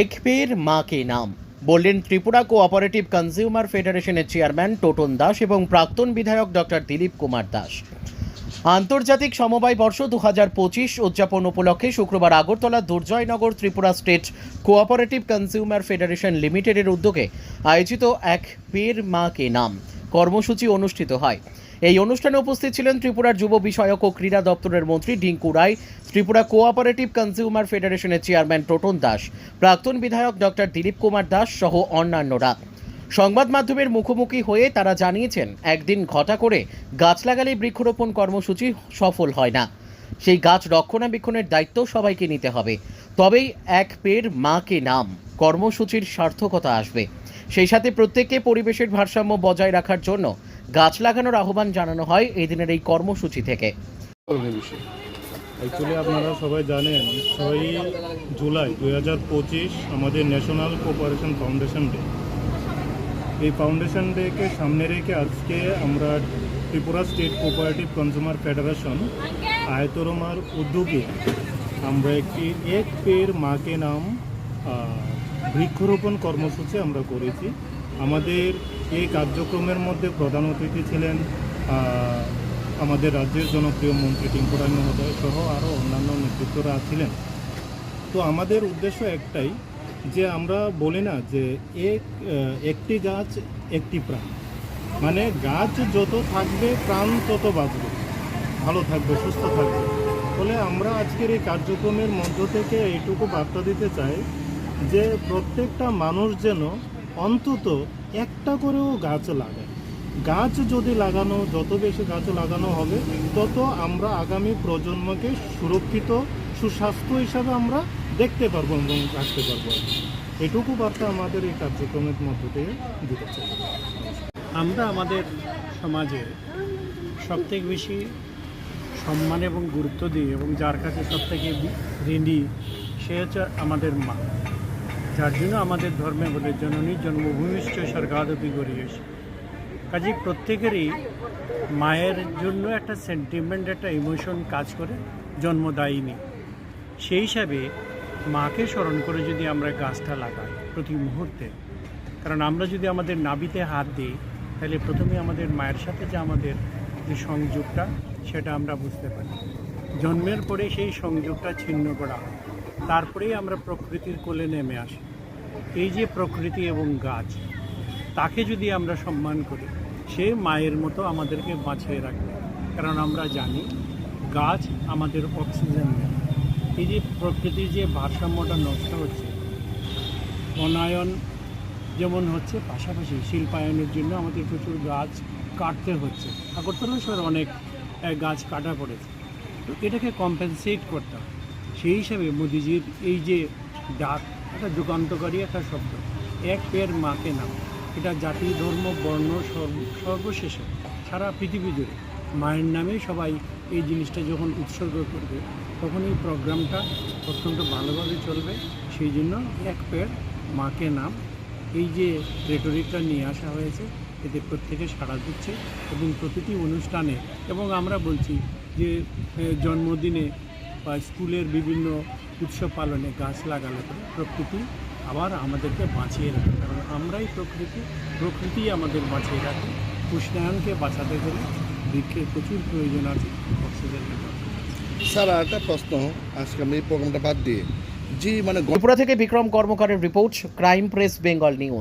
এক পের মা কে নাম বললেন ত্রিপুরা কোঅপারেটিভ কনজিউমার ফেডারেশনের চেয়ারম্যান টোটন দাস এবং প্রাক্তন বিধায়ক ডক্টর দিলীপ কুমার দাস। আন্তর্জাতিক সমবায় বর্ষ 2025 উদযাপন উপলক্ষে শুক্রবার Agartala Durjoynagar Tripura state cooperative consumer federation লিমিটেডের উদ্যোগে আয়োজিত এক পের মা কে নাম কর্মসূচি অনুষ্ঠিত হয়। এই অনুষ্ঠানে উপস্থিত ছিলেন ত্রিপুরার যুব বিষয়ক ও ক্রীড়া দপ্তরের মন্ত্রী ডিঙ্কু রায়, ত্রিপুরা কোঅপারেটিভ কনজিউমার ফেডারেশনের চেয়ারম্যান টোটন দাস, প্রাক্তন বিধায়ক ডক্টর দিলীপ কুমার দাস সহ অন্যান্যরা। সংবাদ মাধ্যমের মুখোমুখি হয়ে তারা জানিয়েছেন, একদিন ঘটা করে গাছ লাগালেই বৃক্ষরোপণ কর্মসূচি সফল হয় না। সেই গাছ রক্ষণাবেক্ষণের দায়িত্ব সবাইকে নিতে হবে, তবেই এক পের মা কে নাম কর্মসূচির সার্থকতা আসবে। সেই সাথে প্রত্যেককে পরিবেশের ভারসাম্য বজায় রাখার জন্য গাছ লাগানোর আহ্বান জানানো হয় এই দিনের এই কর্মসূচি থেকে। অ্যাকচুয়ালি আপনারা সবাই জানেন 6 জুলাই 2025 আমাদের ন্যাশনাল কোঅপারেশন ফাউন্ডেশন ডে। এই ফাউন্ডেশন ডেকে সামনে রেখে আজকে আমরা Tripura state cooperative consumer federation আয়তরমার উদ্যোগে আমরা একটি এক পের মা কে নাম বৃক্ষরোপণ কর্মসূচি আমরা করেছি। আমাদের এই কার্যক্রমের মধ্যে প্রধান অতিথি ছিলেন আমাদের রাজ্যের জনপ্রিয় মন্ত্রী ডিঙ্কু রায় মহোদয় সহ আরও অন্যান্য নেতৃত্বরা ছিলেন। তো আমাদের উদ্দেশ্য একটাই, যে আমরা বলি না যে একটি গাছ একটি প্রাণ, মানে গাছ যত থাকবে প্রাণ তত বাঁচবে, ভালো থাকবে, সুস্থ থাকবে। ফলে আমরা আজকের এই কার্যক্রমের মধ্য থেকে এইটুকু বার্তা দিতে চাই যে প্রত্যেকটা মানুষ যেন অন্তত একটা করেও গাছ লাগায়। গাছ যদি লাগানো, যত বেশি গাছ লাগানো হবে, তত আমরা আগামী প্রজন্মকে সুরক্ষিত সুস্বাস্থ্য হিসাবে আমরা দেখতে পারবো এবং রাখতে পারবো। এটুকু বার্তা আমাদের এই কার্যক্রমের মধ্য দিয়ে দিতে চাই। আমরা আমাদের সমাজে সবথেকে বেশি সম্মান এবং গুরুত্ব দিই এবং যার কাছে সবথেকে ঋণী সে হচ্ছে আমাদের মা, যার জন্য আমাদের ধর্মে বলে জননী জন্মভূমিষ্ঠ স্বর্গাদপি গরীয়সী। কাজে প্রত্যেকেরই মায়ের জন্য একটা সেন্টিমেন্ট, একটা ইমোশন কাজ করে জন্মদায়িনী। সেই হিসাবে মাকে স্মরণ করে যদি আমরা গাছটা লাগাই প্রতি মুহূর্তে, কারণ আমরা যদি আমাদের নাভিতে হাত দিই তাহলে প্রথমে আমাদের মায়ের সাথে যে আমাদের যে সংযোগটা সেটা আমরা বুঝতে পারি। জন্মের পরে সেই সংযোগটা ছিন্ন করা হয়, তারপরেই আমরা প্রকৃতির কোলে নেমে আসি। এই যে প্রকৃতি এবং গাছ, তাকে যদি আমরা সম্মান করি, সে মায়ের মতো আমাদেরকে বাঁচিয়ে রাখবে। কারণ আমরা জানি গাছ আমাদের অক্সিজেন দেয়। এই যে প্রকৃতির যে ভারসাম্যটা নষ্ট হচ্ছে, বনায়ন যেমন হচ্ছে, পাশাপাশি শিল্পায়নের জন্য আমাদের প্রচুর গাছ কাটতে হচ্ছে। আগরতলা শহরে অনেক গাছ কাটা পড়েছে, তো এটাকে কম্পেনসেট করতে হবে। সেই হিসাবে মোদিজির এই যে ডাক, একটা যুগান্তকারী একটা শব্দ, এক পের মাকে নাম, এটা জাতি ধর্ম বর্ণ সর্বশেষে সারা পৃথিবী জুড়ে মায়ের নামে সবাই এই জিনিসটা যখন উৎসর্গ করবে, তখন এই প্রোগ্রামটা অত্যন্ত ভালোভাবে চলবে। সেই জন্য এক পের মাকে নাম, এই যে রেটরিকটা নিয়ে আসা হয়েছে, এতে প্রত্যেকে সাড়া দিচ্ছে এবং প্রতিটি অনুষ্ঠানে, এবং আমরা বলছি যে জন্মদিনে বা স্কুলের বিভিন্ন উৎসব পালনে গাছ লাগালে পরে প্রকৃতি আবার আমাদেরকে বাঁচিয়ে রাখে। কারণ আমরাই প্রকৃতি আমাদের বাঁচিয়ে রাখে। উষ্ণায়নকে বাঁচাতে গেলে বৃক্ষের প্রচুর প্রয়োজন আছে, অক্সিজেনের দরকার। স্যার, একটা প্রশ্ন, আজকে আমি এই প্রোগ্রামটা বাদ দিয়ে জি ত্রিপুরা থেকে বিক্রম কর্মকারের রিপোর্ট, ক্রাইম প্রেস বেঙ্গল নিউজ।